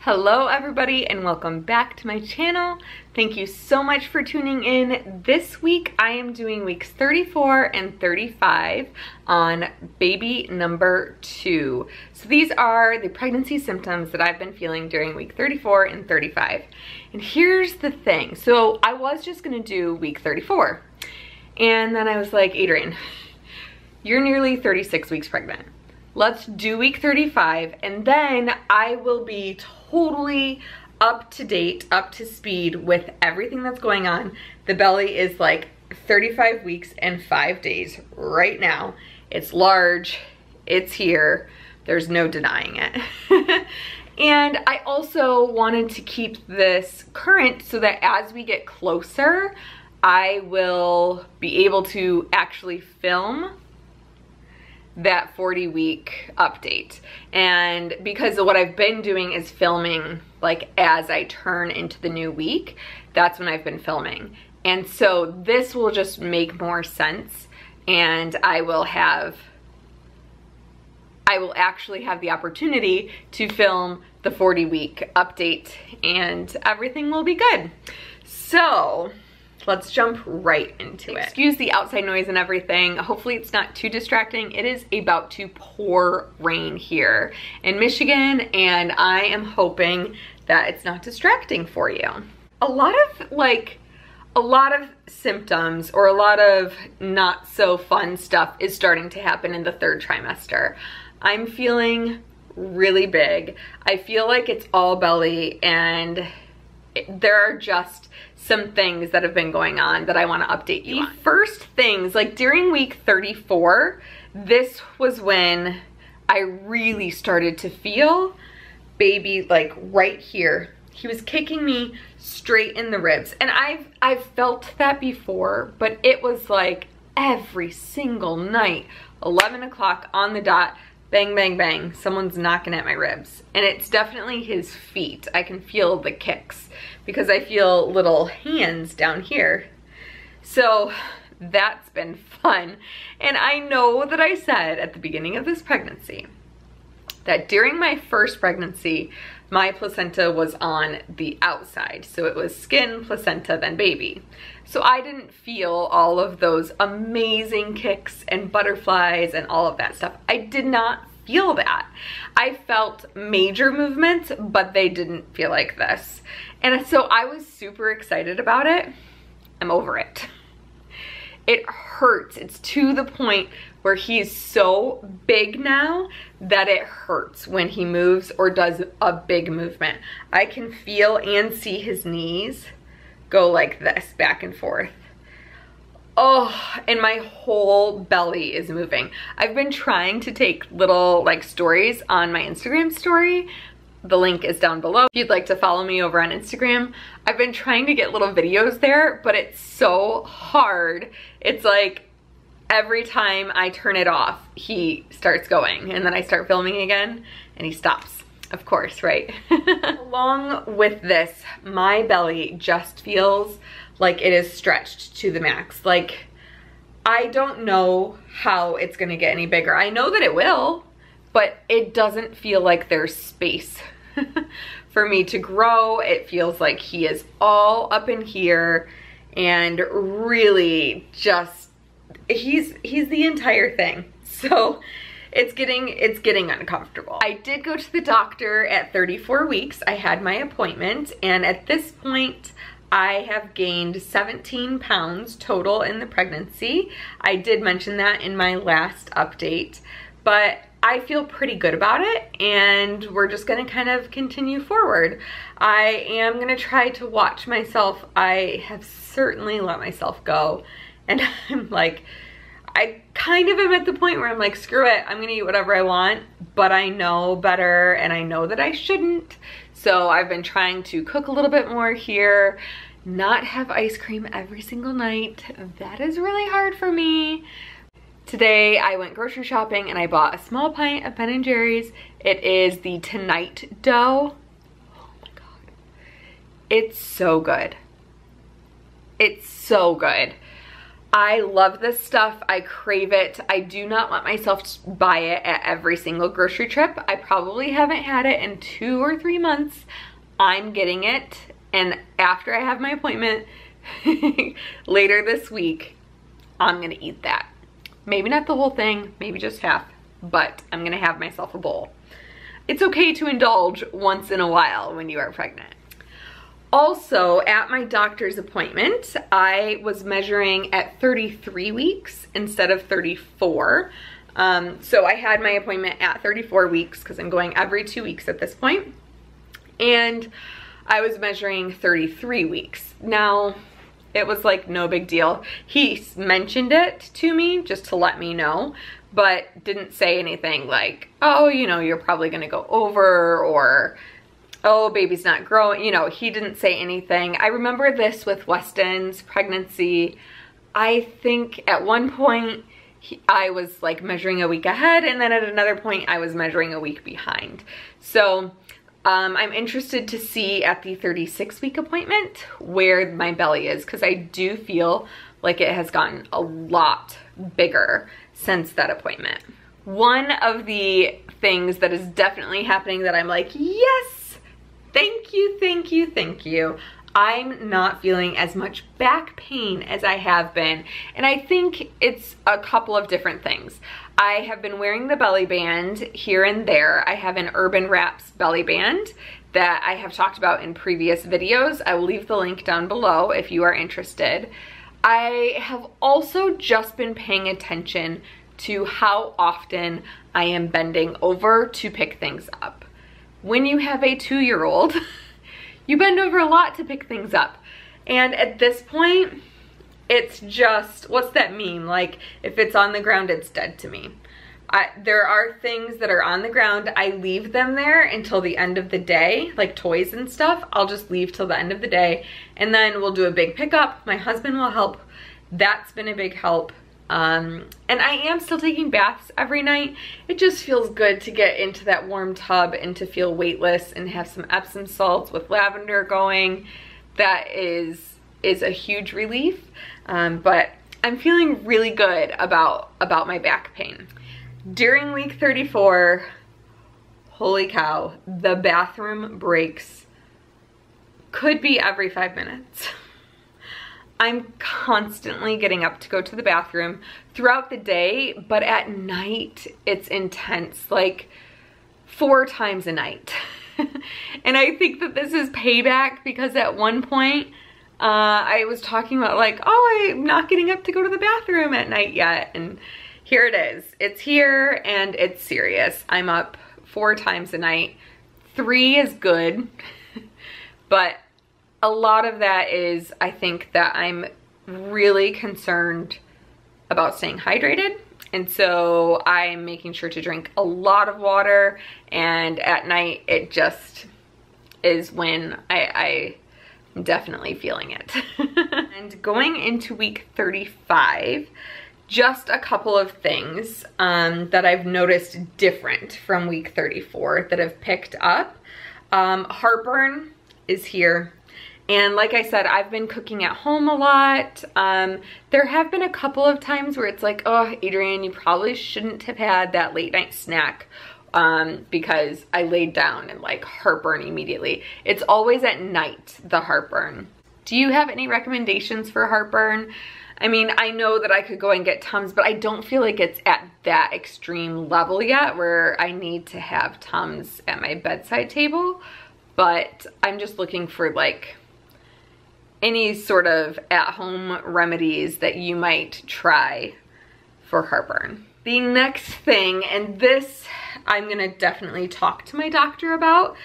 Hello everybody and welcome back to my channel. Thank you so much for tuning in. This week I am doing weeks 34 and 35 on baby number 2. So these are the pregnancy symptoms that I've been feeling during week 34 and 35. And here's the thing. So I was just gonna do week 34. And then I was like, Adrian, you're nearly 36 weeks pregnant. Let's do week 35 and then I will be totally up to date, up to speed with everything that's going on. The belly is like 35 weeks and 5 days right now. It's large, it's here, there's no denying it. And I also wanted to keep this current so that as we get closer, I will be able to actually film that 40-week update. And because of what I've been doing is filming like as I turn into the new week, that's when I've been filming. And so this will just make more sense, and I will actually have the opportunity to film the 40-week update and everything will be good. So let's jump right into it. Excuse the outside noise and everything. Hopefully it's not too distracting. It is about to pour rain here in Michigan, and I am hoping that it's not distracting for you. A lot of symptoms or a lot of not so fun stuff is starting to happen in the third trimester. I'm feeling really big. I feel like it's all belly, and there are just some things that have been going on that I want to update you on. First things, like during week 34, this was when I really started to feel baby like right here. He was kicking me straight in the ribs. And I've felt that before, but it was like every single night, 11 o'clock on the dot, bang, bang, bang, someone's knocking at my ribs. And it's definitely his feet. I can feel the kicks because I feel little hands down here. So that's been fun. And I know that I said at the beginning of this pregnancy that during my first pregnancy, my placenta was on the outside. So it was skin, placenta, then baby. So I didn't feel all of those amazing kicks and butterflies and all of that stuff. I did not feel that. I felt major movements, but they didn't feel like this. And so I was super excited about it. I'm over it. It hurts. It's to the point where he's so big now that it hurts when he moves or does a big movement. I can feel and see his knees go like this, back and forth. Oh, and my whole belly is moving. I've been trying to take little like stories on my Instagram story. The link is down below if you'd like to follow me over on Instagram. I've been trying to get little videos there, but it's so hard. It's like every time I turn it off, he starts going, and then I start filming again and he stops. Of course, right? Along with this, my belly just feels like it is stretched to the max. Like, I don't know how it's gonna get any bigger. I know that it will, but it doesn't feel like there's space for me to grow. It feels like he is all up in here, and really just, he's the entire thing. So it's getting uncomfortable. I did go to the doctor at 34 weeks. I had my appointment, and at this point, I have gained 17 pounds total in the pregnancy. I did mention that in my last update, but I feel pretty good about it, and we're just gonna kind of continue forward. I am gonna try to watch myself. I have certainly let myself go, and I'm like, I kind of am at the point where I'm like, screw it, I'm gonna eat whatever I want, but I know better and I know that I shouldn't. So I've been trying to cook a little bit more here, not have ice cream every single night. That is really hard for me. Today I went grocery shopping and I bought a small pint of Ben & Jerry's. It is the Tonight dough. Oh my God. It's so good. It's so good. I love this stuff. I crave it. I do not let myself buy it at every single grocery trip. I probably haven't had it in 2 or 3 months. I'm getting it, and after I have my appointment later this week, I'm gonna eat that. Maybe not the whole thing, maybe just half, but I'm gonna have myself a bowl. It's okay to indulge once in a while when you are pregnant. Also, at my doctor's appointment, I was measuring at 33 weeks instead of 34. So I had my appointment at 34 weeks because I'm going every 2 weeks at this point. And I was measuring 33 weeks. Now, it was like no big deal. He mentioned it to me just to let me know, but didn't say anything like, oh, you know, you're probably gonna go over, or oh, baby's not growing. You know, he didn't say anything. I remember this with Weston's pregnancy. I think at one point I was like measuring a week ahead, and then at another point I was measuring a week behind. So I'm interested to see at the 36-week appointment where my belly is, because I do feel like it has gotten a lot bigger since that appointment. One of the things that is definitely happening that I'm like, yes, thank you, thank you, thank you. I'm not feeling as much back pain as I have been. And I think it's a couple of different things. I have been wearing the belly band here and there. I have an Urban Wrapz belly band that I have talked about in previous videos. I will leave the link down below if you are interested. I have also just been paying attention to how often I am bending over to pick things up. When you have a 2-year-old, you bend over a lot to pick things up. And at this point, it's just, what's that meme? Like, if it's on the ground, it's dead to me. There are things that are on the ground. I leave them there until the end of the day, like toys and stuff. I'll just leave till the end of the day, and then we'll do a big pickup. My husband will help. That's been a big help. And I am still taking baths every night. It just feels good to get into that warm tub and to feel weightless and have some Epsom salts with lavender going. That is a huge relief. But I'm feeling really good about my back pain. During week 34, holy cow, the bathroom breaks could be every 5 minutes. I'm constantly getting up to go to the bathroom throughout the day, but at night it's intense, like 4 times a night. And I think that this is payback, because at one point I was talking about like, oh, I'm not getting up to go to the bathroom at night yet. And here it is. It's here and it's serious. I'm up 4 times a night. 3 is good, but a lot of that is, I think that I'm really concerned about staying hydrated. And so I'm making sure to drink a lot of water, and at night it just is when I'm definitely feeling it. And going into week 35, just a couple of things that I've noticed different from week 34 that have picked up. Heartburn is here. And like I said, I've been cooking at home a lot. There have been a couple of times where it's like, oh, Adrienne, you probably shouldn't have had that late night snack, because I laid down and like heartburn immediately. It's always at night, the heartburn. Do you have any recommendations for heartburn? I mean, I know that I could go and get Tums, but I don't feel like it's at that extreme level yet where I need to have Tums at my bedside table. But I'm just looking for like any sort of at-home remedies that you might try for heartburn. The next thing, and this I'm gonna definitely talk to my doctor about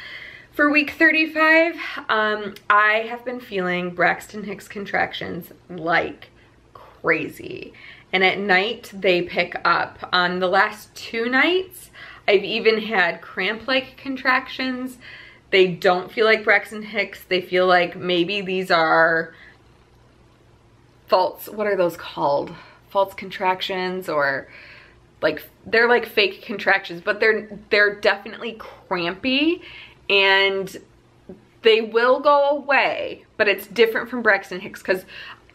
for week 35, I have been feeling Braxton Hicks contractions like crazy. And at night they pick up. On the last 2 nights, I've even had cramp-like contractions. They don't feel like Braxton Hicks. They feel like maybe these are false, what are those called? False contractions, or like, they're like fake contractions, but they're definitely crampy, and they will go away, but it's different from Braxton Hicks, because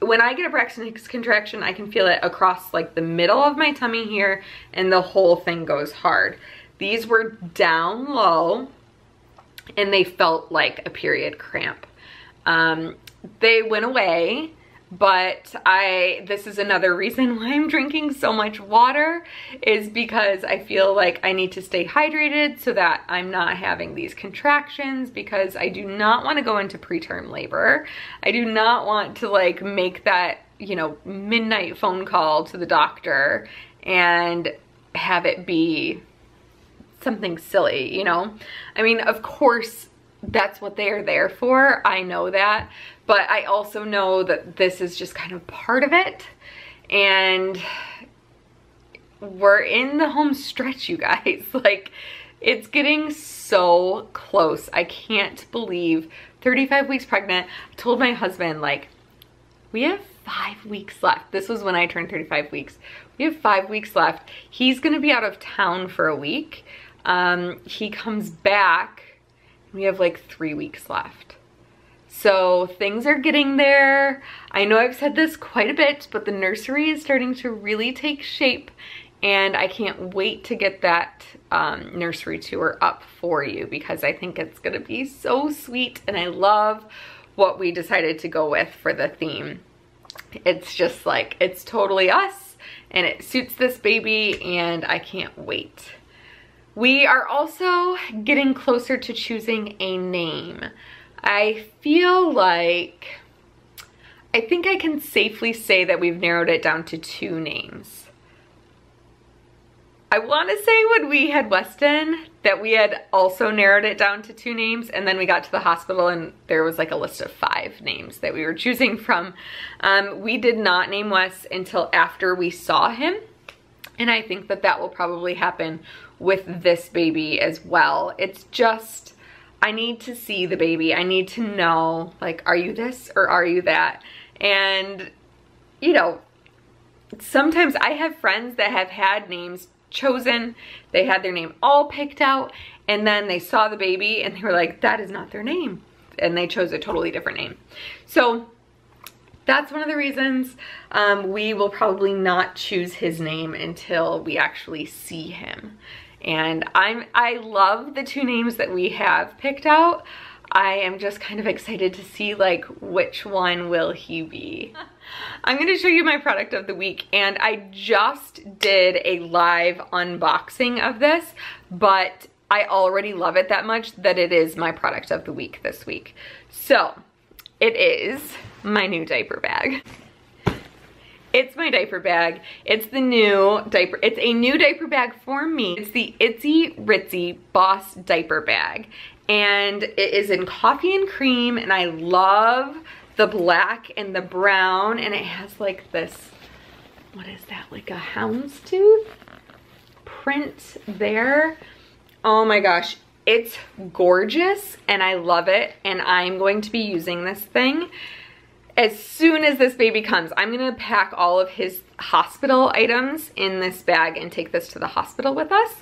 when I get a Braxton Hicks contraction, I can feel it across like the middle of my tummy here, and the whole thing goes hard. These were down low, and they felt like a period cramp. They went away, but this is another reason why I'm drinking so much water, is because I feel like I need to stay hydrated so that I'm not having these contractions, because I do not want to go into preterm labor. I do not want to like make that, you know, midnight phone call to the doctor and have it be something silly, you know? I mean, of course, that's what they are there for. I know that, but I also know that this is just kind of part of it. And we're in the home stretch, you guys. Like, it's getting so close. I can't believe 35 weeks pregnant. I told my husband, like, we have 5 weeks left. This was when I turned 35 weeks. We have 5 weeks left. He's gonna be out of town for a week. He comes back. We have like 3 weeks left. So things are getting there. I know I've said this quite a bit, but the nursery is starting to really take shape, and I can't wait to get that nursery tour up for you, because I think it's gonna be so sweet, and I love what we decided to go with for the theme. It's just like, it's totally us, and it suits this baby, and I can't wait. We are also getting closer to choosing a name. I feel like, I think I can safely say that we've narrowed it down to 2 names. I want to say when we had Weston that we had also narrowed it down to 2 names, and then we got to the hospital and there was like a list of 5 names that we were choosing from. We did not name Wes until after we saw him, and I think that that will probably happen with this baby as well. It's just, I need to see the baby. I need to know, like, are you this or are you that? And, you know, sometimes I have friends that have had names chosen, they had their name all picked out, and then they saw the baby and they were like, that is not their name. And they chose a totally different name. So that's one of the reasons we will probably not choose his name until we actually see him. And I love the 2 names that we have picked out. I am just kind of excited to see like which one will he be. I'm gonna show you my product of the week, and I just did a live unboxing of this, but I already love it that much that it is my product of the week this week. So it is my new diaper bag. It's my diaper bag. It's the new diaper. It's a new diaper bag for me. It's the Itsy Ritzy Boss diaper bag. And it is in coffee and cream, and I love the black and the brown, and it has like this, what is that, like a houndstooth print there. Oh my gosh, it's gorgeous and I love it, and I'm going to be using this thing. As soon as this baby comes, I'm gonna pack all of his hospital items in this bag and take this to the hospital with us.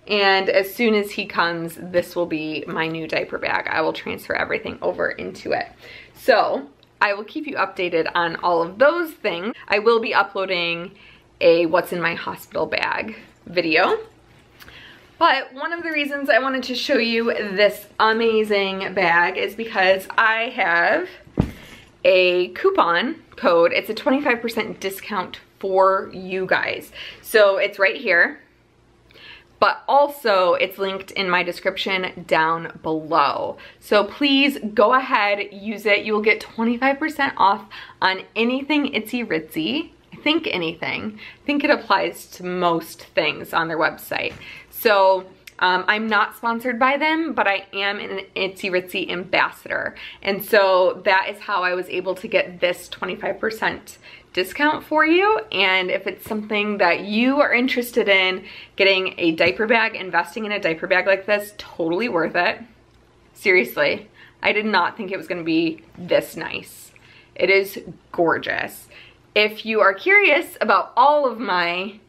And as soon as he comes, this will be my new diaper bag. I will transfer everything over into it. So I will keep you updated on all of those things. I will be uploading a what's in my hospital bag video. But one of the reasons I wanted to show you this amazing bag is because I have a coupon code. It's a 25% discount for you guys. So it's right here, but also it's linked in my description down below. So please go ahead, use it. You will get 25% off on anything Itsy Ritzy. I think anything. I think it applies to most things on their website. So I'm not sponsored by them, but I am an Itsy Ritzy ambassador. And so that is how I was able to get this 25% discount for you. And if it's something that you are interested in, getting a diaper bag, investing in a diaper bag like this, totally worth it. Seriously, I did not think it was gonna be this nice. It is gorgeous. If you are curious about all of my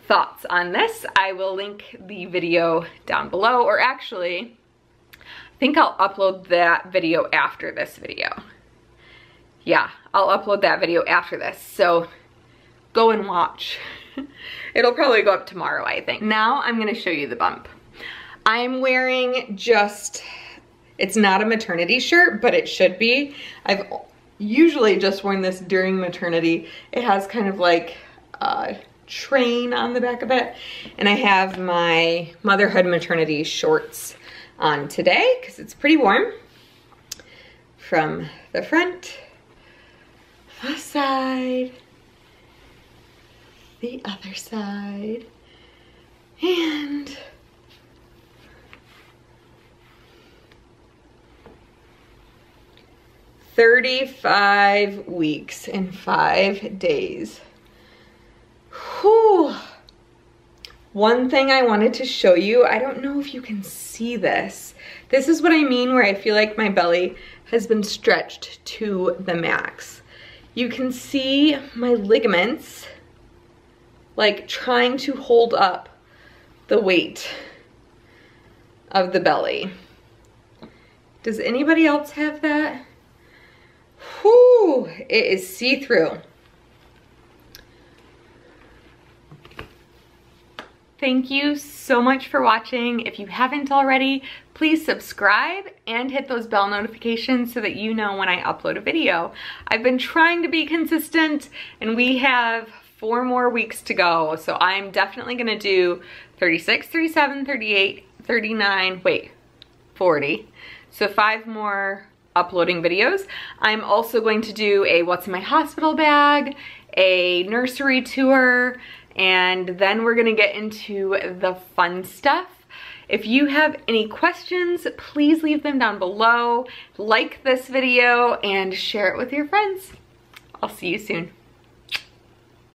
thoughts on this, I will link the video down below, or actually, I think I'll upload that video after this video. yeah, I'll upload that video after this. So go and watch. It'll probably go up tomorrow, I think. Now I'm gonna show you the bump. I'm wearing just, it's not a maternity shirt, but it should be. I've usually just worn this during maternity. It has kind of like a train on the back of it. And I have my motherhood maternity shorts on today because it's pretty warm. From the front, the side, the other side, and $35 weeks and 5 days. Whew. One thing I wanted to show you, I don't know if you can see this. This is what I mean where I feel like my belly has been stretched to the max. You can see my ligaments like trying to hold up the weight of the belly. Does anybody else have that? Whew, it is see-through. Thank you so much for watching. If you haven't already, please subscribe and hit those bell notifications so that you know when I upload a video. I've been trying to be consistent and we have 4 more weeks to go. So I'm definitely gonna do 36, 37, 38, 39, wait, 40. So 5 more uploading videos. I'm also going to do a what's in my hospital bag, a nursery tour, and then we're gonna get into the fun stuff. If you have any questions, please leave them down below. Like this video and share it with your friends. I'll see you soon.